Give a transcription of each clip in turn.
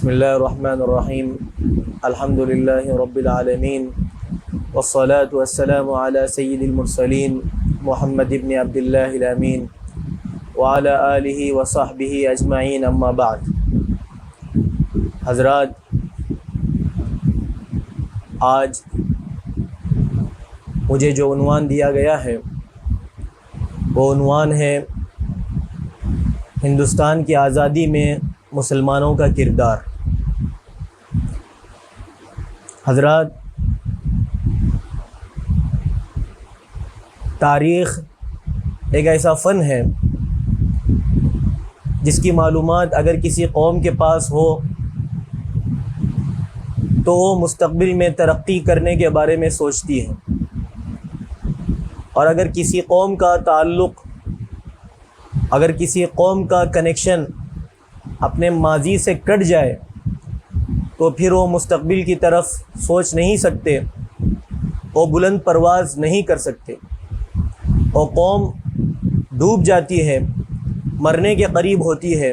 بسم اللہ الرحمن الرحیم الحمد للہ رب العالمین والصلاة والسلام علی سید المرسلین محمد ابن عبداللہ الامین وعلی آلہ وصحبہ اجمعین اما بعد۔ حضرات، آج مجھے جو عنوان دیا گیا ہے وہ عنوان ہے ہندوستان کی آزادی میں مسلمانوں کا کردار۔ حضرات، تاریخ ایک ایسا فن ہے جس کی معلومات اگر کسی قوم کے پاس ہو تو وہ مستقبل میں ترقی کرنے کے بارے میں سوچتی ہے، اور اگر کسی قوم کا تعلق، اگر کسی قوم کا کنیکشن اپنے ماضی سے کٹ جائے تو پھر وہ مستقبل کی طرف سوچ نہیں سکتے، وہ بلند پرواز نہیں کر سکتے، وہ قوم ڈوب جاتی ہے، مرنے کے قریب ہوتی ہے،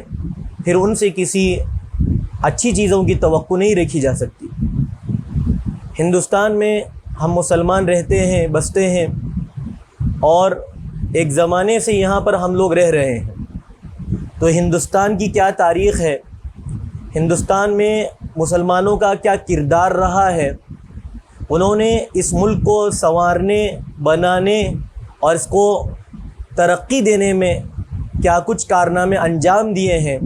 پھر ان سے کسی اچھی چیزوں کی توقع نہیں رکھی جا سکتی۔ ہندوستان میں ہم مسلمان رہتے ہیں، بستے ہیں، اور ایک زمانے سے یہاں پر ہم لوگ رہ رہے ہیں، تو ہندوستان کی کیا تاریخ ہے، ہندوستان میں مسلمانوں کا کیا کردار رہا ہے، انہوں نے اس ملک کو سنوارنے، بنانے اور اس کو ترقی دینے میں کیا کچھ کارنامے انجام دیے ہیں،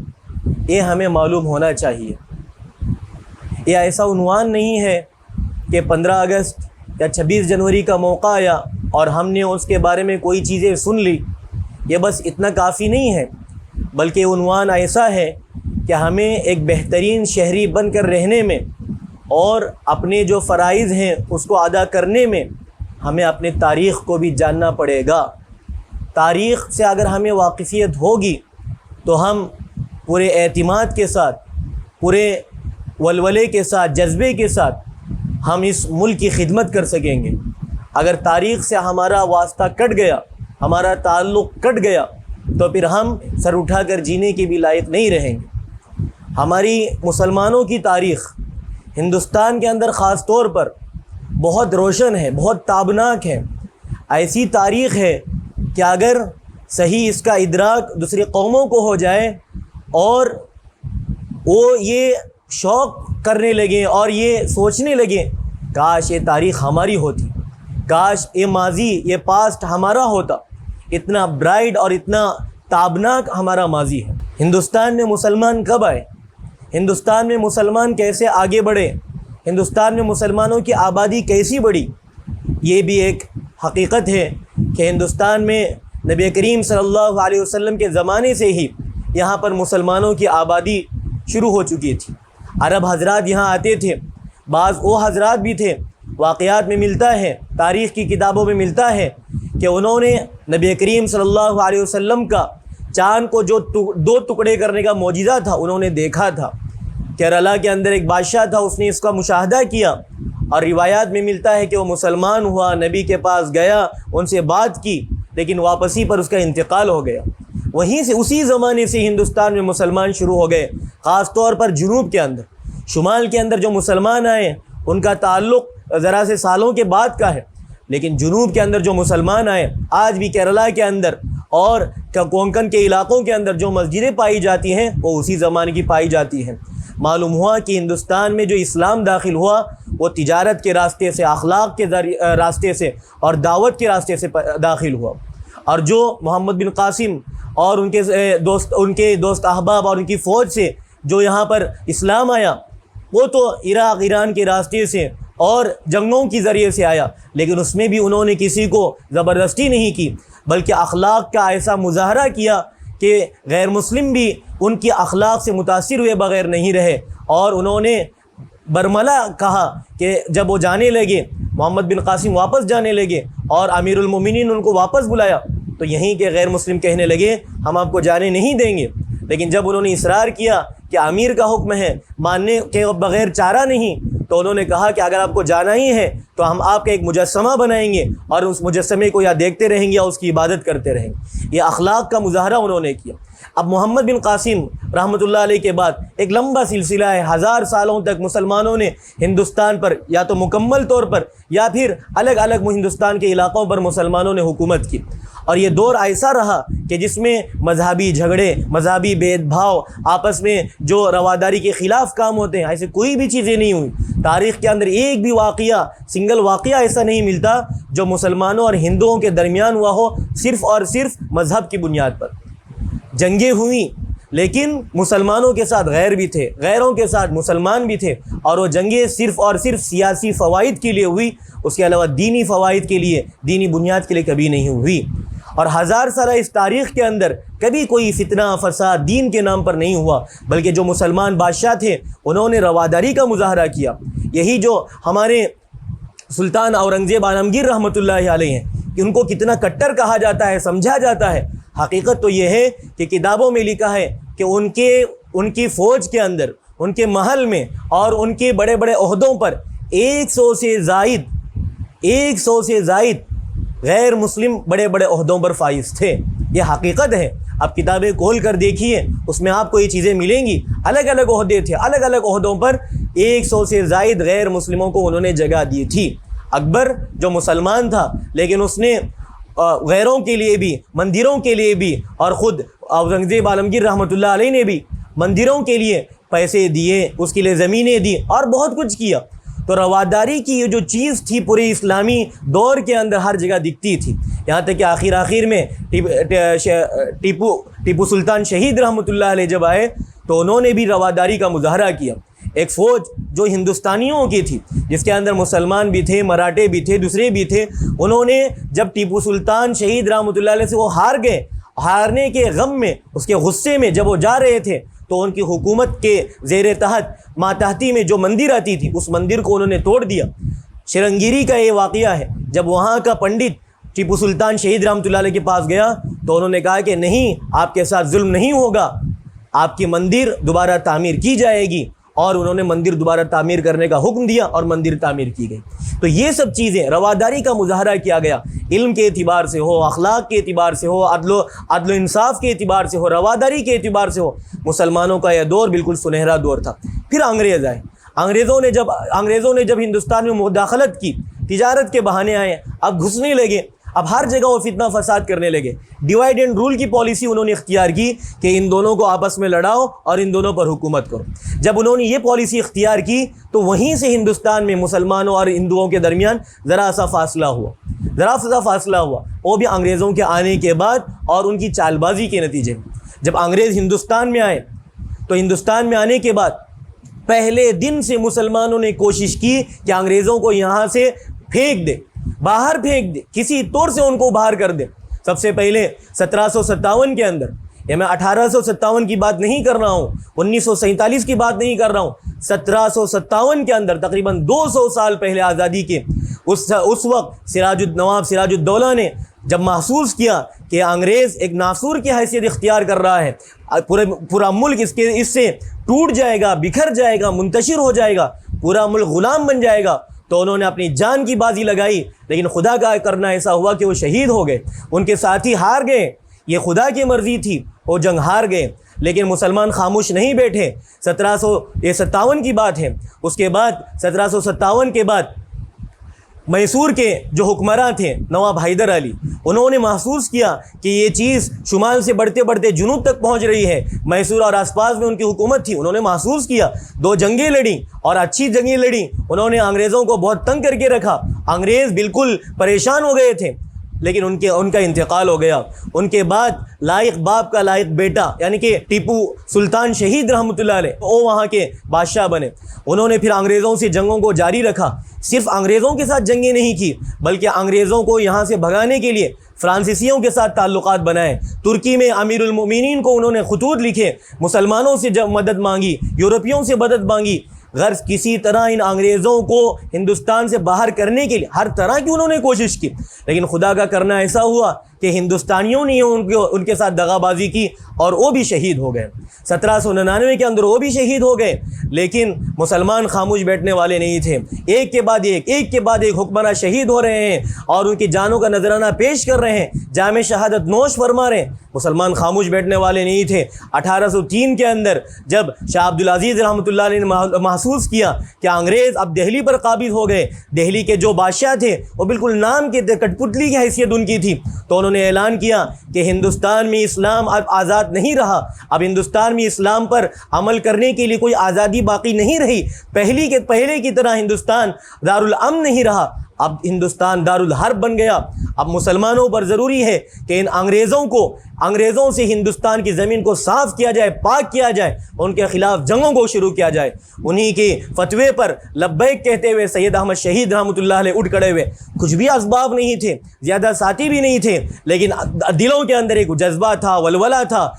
یہ ہمیں معلوم ہونا چاہیے۔ یہ ایسا عنوان نہیں ہے کہ 15 اگست یا 26 جنوری کا موقع آیا اور ہم نے اس کے بارے میں کوئی چیزیں سن لی، یہ بس اتنا کافی نہیں ہے، بلکہ عنوان ایسا ہے کہ ہمیں ایک بہترین شہری بن کر رہنے میں اور اپنے جو فرائض ہیں اس کو ادا کرنے میں ہمیں اپنے تاریخ کو بھی جاننا پڑے گا۔ تاریخ سے اگر ہمیں واقفیت ہوگی تو ہم پورے اعتماد کے ساتھ، پورے ولولے کے ساتھ، جذبے کے ساتھ ہم اس ملک کی خدمت کر سکیں گے۔ اگر تاریخ سے ہمارا واسطہ کٹ گیا، ہمارا تعلق کٹ گیا، تو پھر ہم سر اٹھا کر جینے کے بھی لائق نہیں رہیں گے۔ ہماری مسلمانوں کی تاریخ ہندوستان کے اندر خاص طور پر بہت روشن ہے، بہت تابناک ہے۔ ایسی تاریخ ہے کہ اگر صحیح اس کا ادراک دوسری قوموں کو ہو جائے اور وہ یہ شوق کرنے لگیں اور یہ سوچنے لگیں کاش یہ تاریخ ہماری ہوتی، کاش یہ ماضی، یہ پاسٹ ہمارا ہوتا، اتنا برائٹ اور اتنا تابناک ہمارا ماضی ہے۔ ہندوستان میں مسلمان کب آئے، ہندوستان میں مسلمان کیسے آگے بڑھے، ہندوستان میں مسلمانوں کی آبادی کیسی بڑھی، یہ بھی ایک حقیقت ہے کہ ہندوستان میں نبی کریم صلی اللہ علیہ وسلم کے زمانے سے ہی یہاں پر مسلمانوں کی آبادی شروع ہو چکی تھی۔ عرب حضرات یہاں آتے تھے، بعض وہ حضرات بھی تھے، واقعات میں ملتا ہے، تاریخ کی کتابوں میں ملتا ہے کہ انہوں نے نبی کریم صلی اللہ علیہ وسلم کا چاند کو جو 2 ٹکڑے کرنے کا معجزہ تھا انہوں نے دیکھا تھا۔ کیرلا کے اندر ایک بادشاہ تھا، اس نے اس کا مشاہدہ کیا، اور روایات میں ملتا ہے کہ وہ مسلمان ہوا، نبی کے پاس گیا، ان سے بات کی، لیکن واپسی پر اس کا انتقال ہو گیا۔ وہیں سے اسی زمانے سے ہندوستان میں مسلمان شروع ہو گئے، خاص طور پر جنوب کے اندر۔ شمال کے اندر جو مسلمان آئے ان کا تعلق ذرا سے سالوں کے بعد کا ہے، لیکن جنوب کے اندر جو مسلمان آئے، آج بھی کیرلا کے اندر اور کونکن کے علاقوں کے اندر جو مسجدیں پائی جاتی ہیں وہ اسی زمانے کی پائی جاتی ہیں۔ معلوم ہوا کہ ہندوستان میں جو اسلام داخل ہوا وہ تجارت کے راستے سے، اخلاق کے راستے سے اور دعوت کے راستے سے داخل ہوا، اور جو محمد بن قاسم اور ان کے دوست احباب اور ان کی فوج سے جو یہاں پر اسلام آیا وہ تو عراق، ایران کے راستے سے اور جنگوں کے ذریعے سے آیا، لیکن اس میں بھی انہوں نے کسی کو زبردستی نہیں کی، بلکہ اخلاق کا ایسا مظاہرہ کیا کہ غیر مسلم بھی ان کی اخلاق سے متاثر ہوئے بغیر نہیں رہے، اور انہوں نے برملا کہا کہ جب وہ جانے لگے، محمد بن قاسم واپس جانے لگے اور امیر المومنین ان کو واپس بلایا، تو یہیں کے غیر مسلم کہنے لگے ہم آپ کو جانے نہیں دیں گے۔ لیکن جب انہوں نے اصرار کیا کہ امیر کا حکم ہے، ماننے کے بغیر چارہ نہیں، تو انہوں نے کہا کہ اگر آپ کو جانا ہی ہے تو ہم آپ کا ایک مجسمہ بنائیں گے اور اس مجسمے کو یا دیکھتے رہیں گے یا اس کی عبادت کرتے رہیں گے۔ یہ اخلاق کا مظاہرہ انہوں نے کیا۔ اب محمد بن قاسم رحمۃ اللہ علیہ کے بعد ایک لمبا سلسلہ ہے، 1000 سالوں تک مسلمانوں نے ہندوستان پر یا تو مکمل طور پر یا پھر الگ الگ ہندوستان کے علاقوں پر مسلمانوں نے حکومت کی، اور یہ دور ایسا رہا کہ جس میں مذہبی جھگڑے، مذہبی بھید بھاؤ، آپس میں جو رواداری کے خلاف کام ہوتے ہیں، ایسے کوئی بھی چیزیں نہیں ہوئی۔ تاریخ کے اندر ایک بھی واقعہ، سنگل واقعہ ایسا نہیں ملتا جو مسلمانوں اور ہندوؤں کے درمیان ہوا ہو صرف اور صرف مذہب کی بنیاد پر۔ جنگیں ہوئیں لیکن مسلمانوں کے ساتھ غیر بھی تھے، غیروں کے ساتھ مسلمان بھی تھے، اور وہ جنگیں صرف اور صرف سیاسی فوائد کے لیے ہوئی، اس کے علاوہ دینی فوائد کے لیے، دینی بنیاد کے لیے کبھی نہیں ہوئی۔ اور 1000 سالہ اس تاریخ کے اندر کبھی کوئی فتنہ فساد دین کے نام پر نہیں ہوا، بلکہ جو مسلمان بادشاہ تھے انہوں نے رواداری کا مظاہرہ کیا۔ یہی جو ہمارے سلطان اورنگزیب عالمگیر رحمۃ اللہ علیہ ہیں کہ ان کو کتنا کٹر کہا جاتا ہے، سمجھا جاتا ہے، حقیقت تو یہ ہے کہ کتابوں میں لکھا ہے کہ ان کی فوج کے اندر، ان کے محل میں اور ان کے بڑے بڑے عہدوں پر 100 سے زائد غیر مسلم بڑے بڑے عہدوں پر فائز تھے۔ یہ حقیقت ہے، آپ کتابیں کھول کر دیکھیے، اس میں آپ کو یہ چیزیں ملیں گی۔ الگ الگ عہدے تھے، الگ الگ عہدوں پر 100 سے زائد غیر مسلموں کو انہوں نے جگہ دی تھی۔ اکبر جو مسلمان تھا لیکن اس نے غیروں کے لیے بھی، مندروں کے لیے بھی، اور خود اورنگزیب عالمگیر رحمۃ اللہ علیہ نے بھی مندروں کے لیے پیسے دیے، اس کے لیے زمینیں دی اور بہت کچھ کیا۔ تو رواداری کی یہ جو چیز تھی پورے اسلامی دور کے اندر ہر جگہ دکھتی تھی، یہاں تک کہ آخر میں ٹیپو سلطان شہید رحمۃ اللہ علیہ جب آئے تو انہوں نے بھی رواداری کا مظاہرہ کیا۔ ایک فوج جو ہندوستانیوں کی تھی، جس کے اندر مسلمان بھی تھے، مراٹھے بھی تھے، دوسرے بھی تھے، انہوں نے جب ٹیپو سلطان شہید رحمۃ اللہ علیہ سے وہ ہار گئے، ہارنے کے غم میں، اس کے غصے میں جب وہ جا رہے تھے تو ان کی حکومت کے زیر تحت ماتحتی میں جو مندر آتی تھی اس مندر کو انہوں نے توڑ دیا۔ شرنگیری کا یہ واقعہ ہے، جب وہاں کا پنڈت ٹیپو سلطان شہید رحمۃ اللہ علیہ کے پاس گیا تو انہوں نے کہا کہ نہیں، آپ کے ساتھ ظلم نہیں ہوگا، آپ کی مندر دوبارہ تعمیر کی جائے گی، اور انہوں نے مندر دوبارہ تعمیر کرنے کا حکم دیا اور مندر تعمیر کی گئی۔ تو یہ سب چیزیں رواداری کا مظاہرہ کیا گیا، علم کے اعتبار سے ہو، اخلاق کے اعتبار سے ہو، عدل و انصاف کے اعتبار سے ہو، رواداری کے اعتبار سے ہو۔ مسلمانوں کا یہ دور بالکل سنہرا دور تھا۔ پھر انگریز آئے، انگریزوں نے جب ہندوستان میں مداخلت کی، تجارت کے بہانے آئے، اب گھسنے لگے، اب ہر جگہ وہ فتنہ فساد کرنے لگے۔ ڈیوائڈ اینڈ رول کی پالیسی انہوں نے اختیار کی کہ ان دونوں کو آپس میں لڑاؤ اور ان دونوں پر حکومت کرو۔ جب انہوں نے یہ پالیسی اختیار کی تو وہیں سے ہندوستان میں مسلمانوں اور ہندوؤں کے درمیان ذرا سا فاصلہ ہوا، وہ بھی انگریزوں کے آنے کے بعد اور ان کی چال بازی کے نتیجے میں۔ جب انگریز ہندوستان میں آئے تو ہندوستان میں آنے کے بعد پہلے دن سے مسلمانوں نے کوشش کی کہ انگریزوں کو یہاں سے پھینک دے، باہر پھینک دے، کسی طور سے ان کو باہر کر دے۔ سب سے پہلے 1757 کے اندر، یہ میں 1857 کی بات نہیں کر رہا ہوں، 1947 کی بات نہیں کر رہا ہوں، 1757 کے اندر تقریباً 200 سال پہلے آزادی کے اس وقت نواب سراج الدولہ نے جب محسوس کیا کہ انگریز ایک ناسور کی حیثیت اختیار کر رہا ہے، پورا ملک اس سے ٹوٹ جائے گا، بکھر جائے گا، منتشر ہو جائے گا، پورا ملک غلام بن جائے گا، تو انہوں نے اپنی جان کی بازی لگائی۔ لیکن خدا کا کرنا ایسا ہوا کہ وہ شہید ہو گئے، ان کے ساتھی ہار گئے، یہ خدا کی مرضی تھی، وہ جنگ ہار گئے۔ لیکن مسلمان خاموش نہیں بیٹھے۔ 1757 کی بات ہے، اس کے بعد 1757 کے بعد میسور کے جو حکمراں تھے نواب حیدر علی، انہوں نے محسوس کیا کہ یہ چیز شمال سے بڑھتے بڑھتے جنوب تک پہنچ رہی ہے۔ میسور اور آس پاس میں ان کی حکومت تھی، انہوں نے محسوس کیا، 2 جنگیں لڑیں اور اچھی جنگیں لڑیں، انہوں نے انگریزوں کو بہت تنگ کر کے رکھا، انگریز بالکل پریشان ہو گئے تھے۔ لیکن ان کا انتقال ہو گیا۔ ان کے بعد لائق باپ کا لائق بیٹا یعنی کہ ٹیپو سلطان شہید رحمۃ اللہ علیہ، وہ وہاں کے بادشاہ بنے۔ انہوں نے پھر انگریزوں سے جنگوں کو جاری رکھا، صرف انگریزوں کے ساتھ جنگیں نہیں کی بلکہ انگریزوں کو یہاں سے بھگانے کے لیے فرانسیسیوں کے ساتھ تعلقات بنائے۔ ترکی میں امیر المومنین کو انہوں نے خطوط لکھے، مسلمانوں سے مدد مانگی، یورپیوں سے مدد مانگی، غرض کسی طرح ان انگریزوں کو ہندوستان سے باہر کرنے کے لیے ہر طرح کی انہوں نے کوشش کی۔ لیکن خدا کا کرنا ایسا ہوا کہ ہندوستانیوں نے ان کے ساتھ دغا بازی کی اور وہ بھی شہید ہو گئے. 1799 کے اندر وہ بھی شہید ہو گئے. لیکن مسلمان خاموش بیٹھنے والے نہیں تھے. ایک کے بعد ایک حکمراں شہید ہو رہے ہیں اور ان کی جانوں کا نذرانہ پیش کر رہے ہیں, جامِ شہادت نوش فرما رہے ہیں. مسلمان خاموش بیٹھنے والے نہیں تھے. 1803 کے اندر جب شاہ عبدالعزیز رحمۃ اللہ علیہ نے محسوس کیا کہ انگریز اب دہلی پر قابض ہو گئے, دہلی کے جو بادشاہ تھے وہ بالکل نام کے تھے, کٹ پتلی کی حیثیت ان کی تھی, تو انہوں نے اعلان کیا کہ ہندوستان میں اسلام اب آزاد نہیں رہا, اب ہندوستان میں اسلام پر عمل کرنے کے لیے کوئی آزادی باقی نہیں رہی. پہلے کی طرح ہندوستان دارالامن نہیں رہا, اب ہندوستان دارالحرب بن گیا. اب مسلمانوں پر ضروری ہے کہ ان انگریزوں سے ہندوستان کی زمین کو صاف کیا جائے, پاک کیا جائے, ان کے خلاف جنگوں کو شروع کیا جائے. انہی کے فتوے پر لبیک کہتے ہوئے سید احمد شہید رحمۃ اللہ علیہ اٹھ کھڑے ہوئے. کچھ بھی اسباب نہیں تھے, زیادہ ساتھی بھی نہیں تھے, لیکن دلوں کے اندر ایک جذبہ تھا, ولولہ تھا,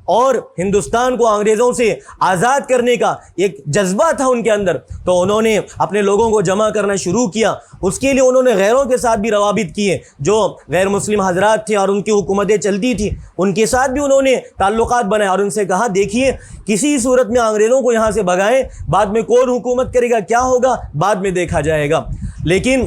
اور ہندوستان کو انگریزوں سے آزاد کرنے کا ایک جذبہ تھا ان کے اندر. تو انہوں نے اپنے لوگوں کو جمع کرنا شروع کیا. اس کے لیے انہوں نے غیروں کے ساتھ بھی روابط کیے, جو غیر مسلم حضرات تھے اور ان کی حکومتیں چلتی تھی, ان کے ساتھ بھی انہوں نے تعلقات بنائے اور ان سے کہا دیکھیے کسی صورت میں انگریزوں کو یہاں سے بھگائیں, بعد میں کون حکومت کرے گا, کیا ہوگا, بعد میں دیکھا جائے گا. لیکن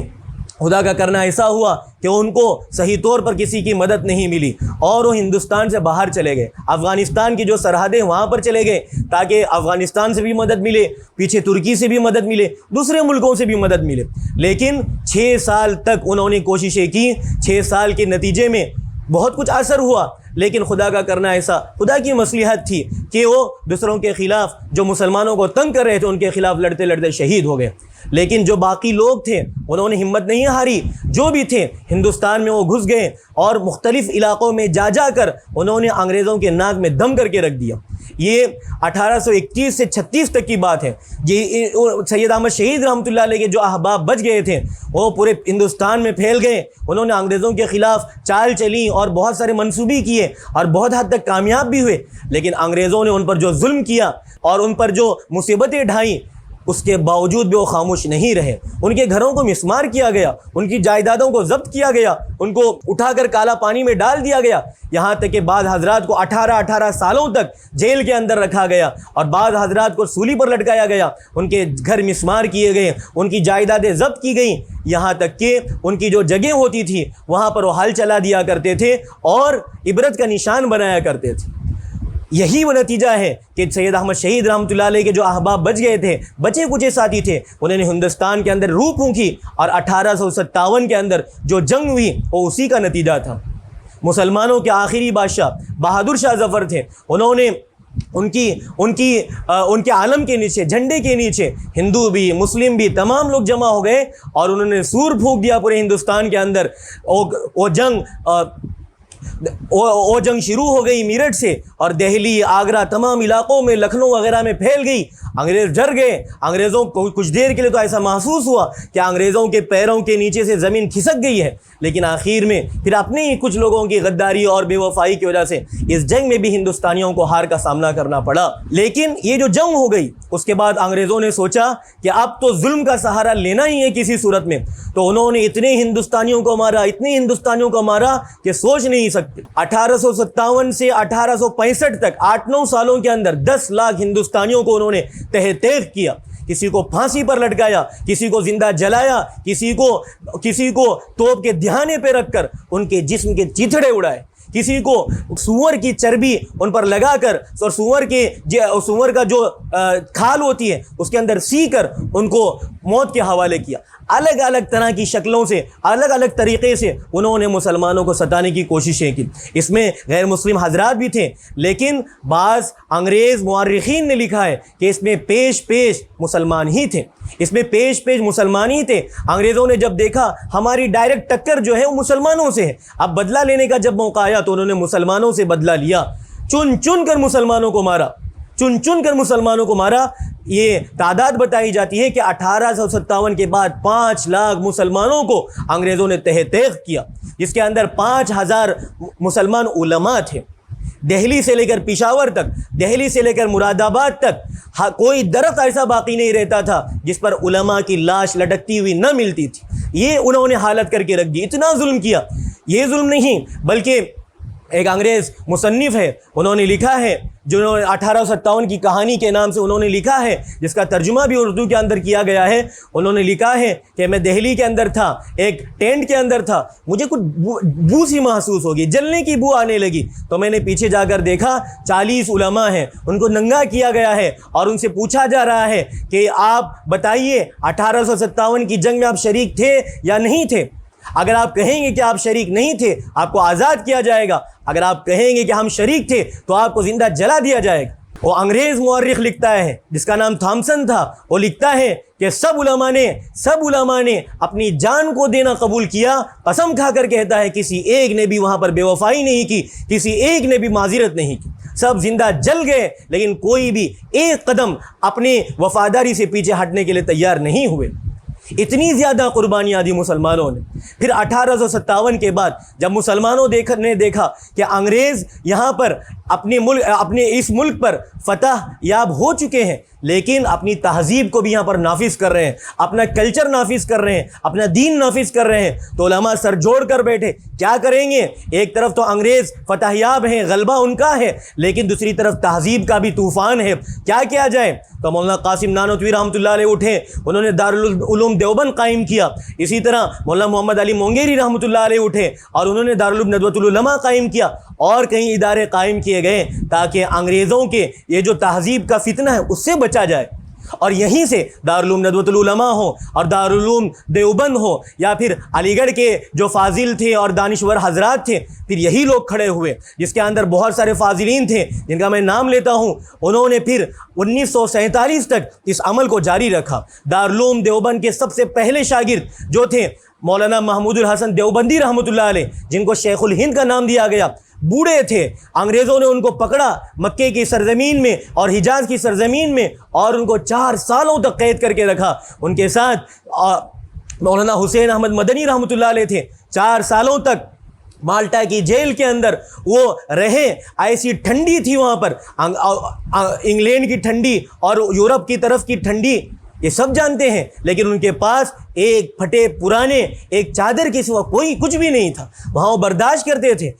خدا کا کرنا ایسا ہوا کہ ان کو صحیح طور پر کسی کی مدد نہیں ملی اور وہ ہندوستان سے باہر چلے گئے. افغانستان کی جو سرحدیں وہاں پر چلے گئے تاکہ افغانستان سے بھی مدد ملے, پیچھے ترکی سے بھی مدد ملے, دوسرے ملکوں سے بھی مدد ملے. لیکن 6 سال تک انہوں نے کوششیں کی. 6 سال کے نتیجے میں بہت کچھ اثر ہوا, لیکن خدا کا کرنا ایسا, خدا کی مصلحت تھی کہ وہ دوسروں کے خلاف, جو مسلمانوں کو تنگ کر رہے تھے, ان کے خلاف لڑتے لڑتے شہید ہو گئے. لیکن جو باقی لوگ تھے انہوں نے ہمت نہیں ہاری, جو بھی تھے ہندوستان میں وہ گھس گئے اور مختلف علاقوں میں جا کر انہوں نے انگریزوں کے ناک میں دم کر کے رکھ دیا. یہ 1821 سے 36 تک کی بات ہے. یہ سید احمد شہید رحمۃ اللہ علیہ کے جو احباب بچ گئے تھے وہ پورے ہندوستان میں پھیل گئے. انہوں نے انگریزوں کے خلاف چال چلی اور بہت سارے منصوبے کیے اور بہت حد تک کامیاب بھی ہوئے. لیکن انگریزوں نے ان پر جو ظلم کیا اور ان پر جو مصیبتیں ڈھائیں, اس کے باوجود بھی وہ خاموش نہیں رہے. ان کے گھروں کو مسمار کیا گیا, ان کی جائیدادوں کو ضبط کیا گیا, ان کو اٹھا کر کالا پانی میں ڈال دیا گیا, یہاں تک کہ بعض حضرات کو 18 سالوں تک جیل کے اندر رکھا گیا اور بعض حضرات کو سولی پر لٹکایا گیا. ان کے گھر مسمار کیے گئے, ان کی جائیدادیں ضبط کی گئیں, یہاں تک کہ ان کی جو جگہیں ہوتی تھی وہاں پر وہ ہل چلا دیا کرتے تھے اور عبرت کا نشان بنایا کرتے تھے. یہی وہ نتیجہ ہے کہ سید احمد شہید رحمۃ اللہ علیہ کے جو احباب بچ گئے تھے, بچے کچے ساتھی تھے, انہوں نے ہندوستان کے اندر روح پھونکی اور 1857 کے اندر جو جنگ ہوئی وہ اسی کا نتیجہ تھا. مسلمانوں کے آخری بادشاہ بہادر شاہ ظفر تھے. انہوں نے ان کے عالم کے نیچے, جھنڈے کے نیچے ہندو بھی مسلم بھی تمام لوگ جمع ہو گئے اور انہوں نے سور پھونک دیا پورے ہندوستان کے اندر. وہ جنگ شروع ہو گئی میرٹھ سے اور دہلی, آگرہ, تمام علاقوں میں, لکھنؤ وغیرہ میں پھیل گئی. انگریز ڈر گئے. انگریزوں کو کچھ دیر کے لیے تو ایسا محسوس ہوا کہ انگریزوں کے پیروں کے نیچے سے زمین کھسک گئی ہے, لیکن آخر میں پھر اپنے ہی کچھ لوگوں کی غداری اور بے وفائی کی وجہ سے اس جنگ میں بھی ہندوستانیوں کو ہار کا سامنا کرنا پڑا. لیکن یہ جو جنگ ہو گئی اس کے بعد انگریزوں نے سوچا کہ اب تو ظلم کا سہارا لینا ہی ہے کسی صورت میں, تو انہوں نے اتنے ہندوستانیوں کو مارا کہ سوچ نہیں سکتے. 1857 سے 1865 تک 8-9 سالوں کے اندر 10 لاکھ ہندوستانیوں کو انہوں نے تہہ تیغ کیا. کسی کو پھانسی پر لٹکایا, کسی کو زندہ جلایا, کسی کو توپ کے دہانے پہ رکھ کر ان کے جسم کے چیتھڑے اڑائے, کسی کو سور کی چربی ان پر لگا کر اور سور کا جو کھال ہوتی ہے اس کے اندر سی کر ان کو موت کے حوالے کیا. الگ الگ طرح کی شکلوں سے, الگ الگ طریقے سے انہوں نے مسلمانوں کو ستانے کی کوششیں کی. اس میں غیر مسلم حضرات بھی تھے, لیکن بعض انگریز مورخین نے لکھا ہے کہ اس میں پیش مسلمان ہی تھے. انگریزوں نے جب دیکھا ہماری ڈائریکٹ ٹکر جو ہے وہ مسلمانوں سے ہے, اب بدلہ لینے کا جب موقع آیا تو انہوں نے مسلمانوں سے بدلہ لیا, چن کر مسلمانوں کو مارا. یہ تعداد بتائی جاتی ہے کہ 1857 کے بعد 5 لاکھ مسلمانوں کو انگریزوں نے تہہ تیغ کیا, جس کے اندر 5000 مسلمان علماء تھے. دہلی سے لے کر پشاور تک, دہلی سے لے کر مراد آباد تک کوئی درخت ایسا باقی نہیں رہتا تھا جس پر علماء کی لاش لٹکتی ہوئی نہ ملتی تھی. یہ انہوں نے حالت کر کے رکھ دی. اتنا ظلم کیا یہ ظلم نہیں بلکہ ایک انگریز مصنف ہے، انہوں نے لکھا ہے، جو 1857 کی کہانی کے نام سے انہوں نے لکھا ہے، جس کا ترجمہ بھی اردو کے اندر کیا گیا ہے۔ انہوں نے لکھا ہے کہ میں دہلی کے اندر تھا، ایک ٹینٹ کے اندر تھا، مجھے کچھ بو سی محسوس ہوگی، جلنے کی بو آنے لگی، تو میں نے پیچھے جا کر دیکھا 40 علماء ہیں، ان کو ننگا کیا گیا ہے اور ان سے پوچھا جا رہا ہے کہ آپ بتائیے 1857 کی جنگ میں آپ شریک تھے یا نہیں تھے؟ اگر آپ کہیں گے کہ آپ شریک نہیں تھے، آپ کو آزاد کیا جائے گا، اگر آپ کہیں گے کہ ہم شریک تھے تو آپ کو زندہ جلا دیا جائے گا۔ وہ انگریز مورخ لکھتا ہے جس کا نام تھامسن تھا، وہ لکھتا ہے کہ سب علماء نے اپنی جان کو دینا قبول کیا، قسم کھا کر کہتا ہے کسی ایک نے بھی وہاں پر بے وفائی نہیں کی، کسی ایک نے بھی معذرت نہیں کی، سب زندہ جل گئے، لیکن کوئی بھی ایک قدم اپنی وفاداری سے پیچھے ہٹنے کے لیے تیار نہیں ہوئے۔ اتنی زیادہ قربانیاں دی مسلمانوں نے۔ پھر 1857 کے بعد جب مسلمانوں نے دیکھا کہ انگریز یہاں پر اپنے اس ملک پر فتح یاب ہو چکے ہیں، لیکن اپنی تہذیب کو بھی یہاں پر نافذ کر رہے ہیں، اپنا کلچر نافذ کر رہے ہیں، اپنا دین نافذ کر رہے ہیں، تو علماء سر جوڑ کر بیٹھے، کیا کریں گے؟ ایک طرف تو انگریز فتح یاب ہیں، غلبہ ان کا ہے، لیکن دوسری طرف تہذیب کا بھی طوفان ہے، کیا کیا جائے؟ تو مولانا قاسم نانوتوی رحمۃ اللہ علیہ اٹھے، انہوں نے دارالعلوم دیوبند قائم کیا۔ اسی طرح مولانا محمد علی مونگیری رحمۃ اللہ علیہ اٹھے اور انہوں نے دارالعلوم ندوۃ العلماء قائم کیا، اور کئی ادارے قائم کیے گئے تاکہ انگریزوں کے یہ جو تہذیب کا فتنہ ہے اس سے بچا جائے۔ اور یہیں سے دارالعلوم ندوۃ العلماء ہو اور دارالعلوم دیوبند ہو یا پھر علی گڑھ کے جو فاضل تھے اور دانشور حضرات تھے، پھر یہی لوگ کھڑے ہوئے، جس کے اندر بہت سارے فاضلین تھے جن کا میں نام لیتا ہوں۔ انہوں نے پھر 1947 تک اس عمل کو جاری رکھا۔ دارالعلوم دیوبند کے سب سے پہلے شاگرد جو تھے مولانا محمود الحسن دیوبندی رحمۃ اللہ علیہ، جن کو شیخ الہند کا نام دیا گیا، بوڑھے تھے، انگریزوں نے ان کو پکڑا مکے کی سرزمین میں اور حجاز کی سرزمین میں، اور ان کو 4 سالوں تک قید کر کے رکھا۔ ان کے ساتھ مولانا حسین احمد مدنی رحمۃ اللہ علیہ تھے، 4 سالوں تک مالٹا کی جیل کے اندر وہ رہے۔ ایسی ٹھنڈی تھی وہاں پر، انگلینڈ کی ٹھنڈی اور یورپ کی طرف کی ٹھنڈی، یہ سب جانتے ہیں، لیکن ان کے پاس ایک پھٹے پرانے ایک چادر کے سوا کوئی کچھ بھی نہیں تھا۔ وہاں وہ برداشت کرتے تھے۔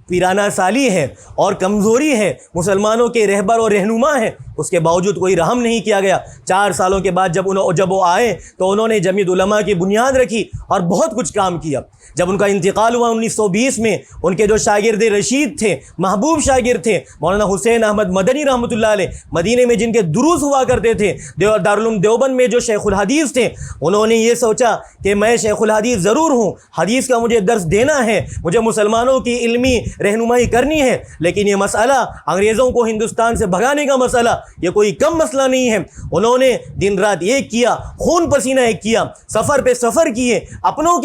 پیرانہ سالی ہے اور کمزوری ہے، مسلمانوں کے رہبر اور رہنما ہیں، اس کے باوجود کوئی رحم نہیں کیا گیا۔ 4 سالوں کے بعد جب وہ آئے تو انہوں نے جمعیت علماء کی بنیاد رکھی اور بہت کچھ کام کیا۔ جب ان کا انتقال ہوا 1920 میں، ان کے جو شاگرد رشید تھے، محبوب شاگرد تھے مولانا حسین احمد مدنی رحمۃ اللہ علیہ، مدینے میں جن کے دروس ہوا کرتے تھے، دارالعلوم دیوبند میں جو شیخ الحدیث تھے، انہوں نے یہ سوچا کہ میں شیخ الحدیث ضرور ہوں، حدیث کا مجھے درس دینا ہے، مجھے مسلمانوں کی علمی رہنمائی کرنی ہے، لیکن یہ مسئلہ انگریزوں کو ہندوستان سے بھگانے کا مسئلہ یہ کوئی کم مسئلہ نہیں ہے۔ انہوں نے دن رات ایک کیا، خون پسینہ ایک کیا، سفر پہ سفر کیے، اپنوں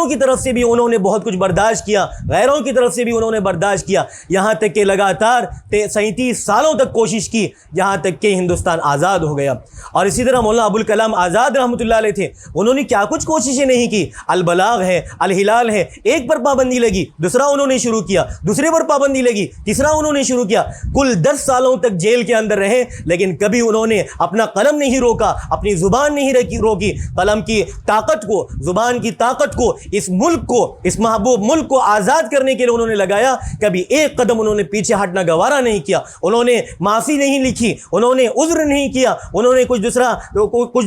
کی طرف سے بھی انہوں نے بہت کچھ برداشت کیا، غیروں کی طرف سے بھی انہوں نے برداشت کیا، یہاں تک کہ لگاتار 37 سالوں تک کوشش کی، یہاں تک کہ ہندوستان آزاد ہو گیا۔ اور اسی طرح مولانا ابوالکلام آزاد رحمۃ اللہ علیہ تھے، انہوں نے کیا کچھ کوششیں نہیں کی۔ البلاغ ہے، الہلال ہے، ایک پر پابندی لگی، دوسرا انہوں نے شروع کیا، دوسرے پر پابندی لگی، تیسرا انہوں نے شروع کیا، کل 10 سالوں تک جیل کے اندر رہے، لیکن کبھی انہوں نے اپنا قلم نہیں روکا، اپنی زبان نہیں روکی۔ قلم کی طاقت کو، زبان کی طاقت کو، اس ملک کو، اس محبوب ملک کو آزاد کرنے کے لیے انہوں نے لگایا، کبھی ایک قدم انہوں نے پیچھے ہٹنا گوارا نہیں کیا۔ انہوں نے معافی نہیں لکھی، انہوں نے عذر نہیں کیا، انہوں نے کچھ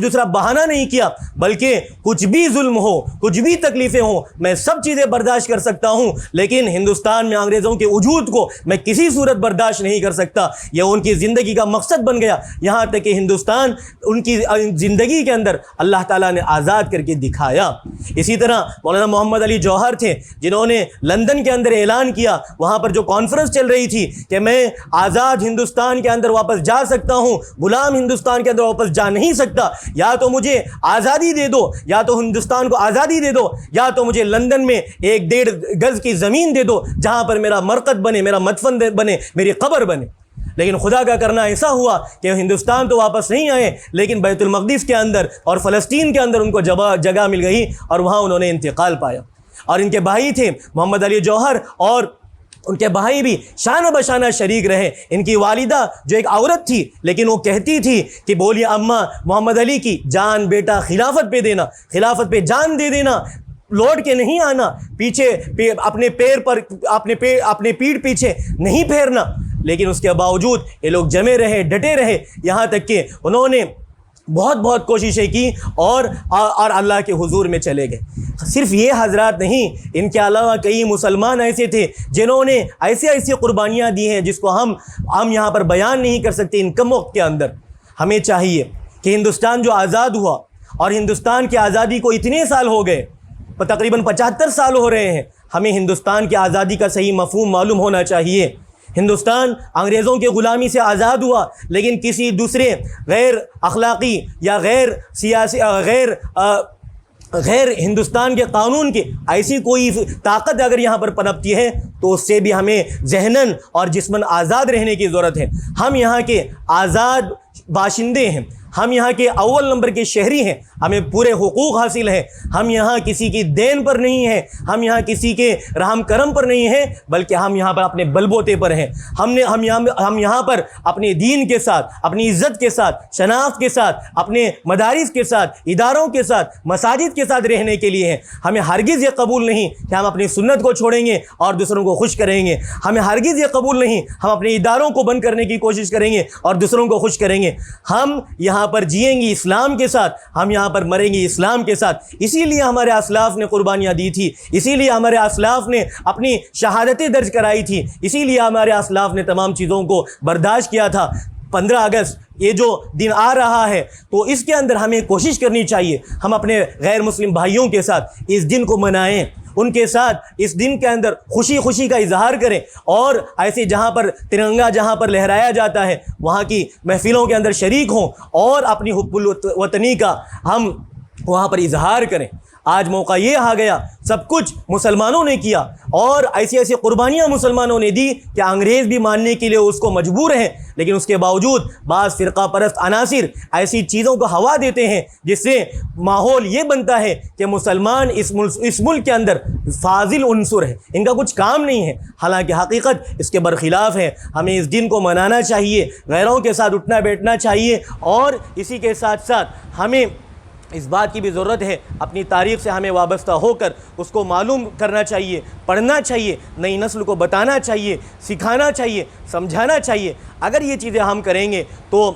دوسرا بہانہ نہیں کیا، بلکہ کچھ بھی ظلم ہو، کچھ بھی تکلیفیں ہوں، میں سب چیزیں برداشت کر سکتا ہوں، لیکن ہندوستان میں انگریزوں کے وجود کو میں کسی صورت برداشت نہیں کر سکتا۔ یہ ان کی زندگی کا مقصد بن گیا، یہاں تک کہ ہندوستان ان کی زندگی کے اندر اللہ تعالیٰ نے آزاد کر کے دکھایا۔ اسی طرح مولانا محمد علی جوہر تھے، جنہوں نے لندن کے اندر اعلان کیا، وہاں پر جو کانفرنس چل رہی تھی کہ میں آزاد ہندوستان کے اندر واپس جا سکتا ہوں، غلام ہندوستان کے اندر واپس جا نہیں سکتا، یا تو مجھے آزادی دے دو، یا تو ہندوستان کو آزادی دے دو، یا تو مجھے لندن میں 1.5 گز کی زمین دے دو جہاں پر میرا مرقد بنے، میرا مدفن بنے، میری قبر بنے۔ لیکن خدا کا کرنا ایسا ہوا کہ ہندوستان تو واپس نہیں آئے، لیکن بیت المقدس کے اندر اور فلسطین کے اندر ان کو جگہ مل گئی اور وہاں انہوں نے انتقال پایا۔ اور ان کے بھائی تھے محمد علی جوہر، اور ان کے بھائی بھی شانہ بشانہ شریک رہے۔ ان کی والدہ جو ایک عورت تھی، لیکن وہ کہتی تھی کہ بولیے اماں محمد علی کی جان بیٹا خلافت پہ دینا، خلافت پہ جان دے دینا، لوٹ کے نہیں آنا, پیچھے اپنے پیر پر اپنے پیٹھ پیچھے نہیں پھیرنا, لیکن اس کے باوجود یہ لوگ جمے رہے, ڈٹے رہے, یہاں تک کہ انہوں نے بہت کوششیں کی اور اللہ کے حضور میں چلے گئے. صرف یہ حضرات نہیں, ان کے علاوہ کئی مسلمان ایسے تھے جنہوں نے ایسی قربانیاں دی ہیں جس کو ہم یہاں پر بیان نہیں کر سکتے ان کم وقت کے اندر. ہمیں چاہیے کہ ہندوستان جو آزاد ہوا, اور ہندوستان کی آزادی کو اتنے سال ہو گئے, تقریباً 75 سال ہو رہے ہیں, ہمیں ہندوستان کی آزادی کا صحیح مفہوم معلوم ہونا چاہیے. ہندوستان انگریزوں کی غلامی سے آزاد ہوا, لیکن کسی دوسرے غیر اخلاقی یا غیر سیاسی غیر ہندوستان کے قانون کی ایسی کوئی طاقت اگر یہاں پر پنپتی ہے تو اس سے بھی ہمیں ذہناً اور جسماً آزاد رہنے کی ضرورت ہے. ہم یہاں کے آزاد باشندے ہیں, ہم یہاں کے اول نمبر کے شہری ہیں, ہمیں پورے حقوق حاصل ہیں, ہم یہاں کسی کی دین پر نہیں ہیں, ہم یہاں کسی کے رحم کرم پر نہیں ہیں, بلکہ ہم یہاں پر اپنے بل بوتے پر ہیں. ہم یہاں پر اپنے دین کے ساتھ, اپنی عزت کے ساتھ, شناخت کے ساتھ, اپنے مدارس کے ساتھ, اداروں کے ساتھ, مساجد کے ساتھ رہنے کے لیے ہیں. ہمیں ہرگز یہ قبول نہیں کہ ہم اپنی سنت کو چھوڑیں گے اور دوسروں کو خوش کریں گے. ہمیں ہرگز یہ قبول نہیں ہم اپنے اداروں کو بند کرنے کی کوشش کریں گے اور دوسروں کو خوش کریں گے. ہم یہاں پر جئیں گے اسلام کے ساتھ, ہم یہاں پر مریں گے اسلام کے ساتھ. اسی لیے ہمارے اسلاف نے قربانیاں دی تھی, اسی لیے ہمارے اسلاف نے اپنی شہادتیں درج کرائی تھی, اسی لیے ہمارے اسلاف نے تمام چیزوں کو برداشت کیا تھا. 15 اگست یہ جو دن آ رہا ہے تو اس کے اندر ہمیں کوشش کرنی چاہیے ہم اپنے غیر مسلم بھائیوں کے ساتھ اس دن کو منائیں, ان کے ساتھ اس دن کے اندر خوشی کا اظہار کریں, اور ایسے جہاں پر ترنگا جہاں پر لہرایا جاتا ہے وہاں کی محفلوں کے اندر شریک ہوں اور اپنی حب الوطنی کا ہم وہاں پر اظہار کریں. آج موقع یہ آ گیا, سب کچھ مسلمانوں نے کیا اور ایسی قربانیاں مسلمانوں نے دی کہ انگریز بھی ماننے کے لیے اس کو مجبور ہیں, لیکن اس کے باوجود بعض فرقہ پرست عناصر ایسی چیزوں کو ہوا دیتے ہیں جس سے ماحول یہ بنتا ہے کہ مسلمان اس ملک کے اندر فاضل عنصر ہے, ان کا کچھ کام نہیں ہے, حالانکہ حقیقت اس کے برخلاف ہے. ہمیں اس دن کو منانا چاہیے, غیروں کے ساتھ اٹھنا بیٹھنا چاہیے, اور اسی کے ساتھ ساتھ ہمیں اس بات کی بھی ضرورت ہے اپنی تاریخ سے ہمیں وابستہ ہو کر اس کو معلوم کرنا چاہیے, پڑھنا چاہیے, نئی نسل کو بتانا چاہیے, سکھانا چاہیے, سمجھانا چاہیے. اگر یہ چیزیں ہم کریں گے تو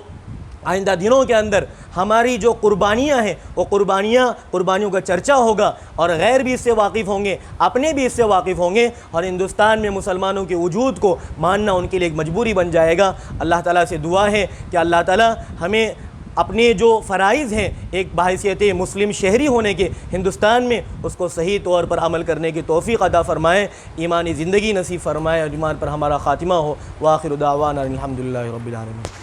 آئندہ دنوں کے اندر ہماری جو قربانیاں ہیں وہ قربانیوں کا چرچا ہوگا, اور غیر بھی اس سے واقف ہوں گے, اپنے بھی اس سے واقف ہوں گے, اور ہندوستان میں مسلمانوں کے وجود کو ماننا ان کے لیے ایک مجبوری بن جائے گا. اللہ تعالیٰ سے دعا ہے کہ اللہ تعالیٰ ہمیں اپنے جو فرائض ہیں ایک بحیثیت مسلم شہری ہونے کے ہندوستان میں اس کو صحیح طور پر عمل کرنے کی توفیق عطا فرمائے, ایمانی زندگی نصیب فرمائے, اور ایمان پر ہمارا خاتمہ ہو. وآخر دعوانا الحمدللہ رب العالمین.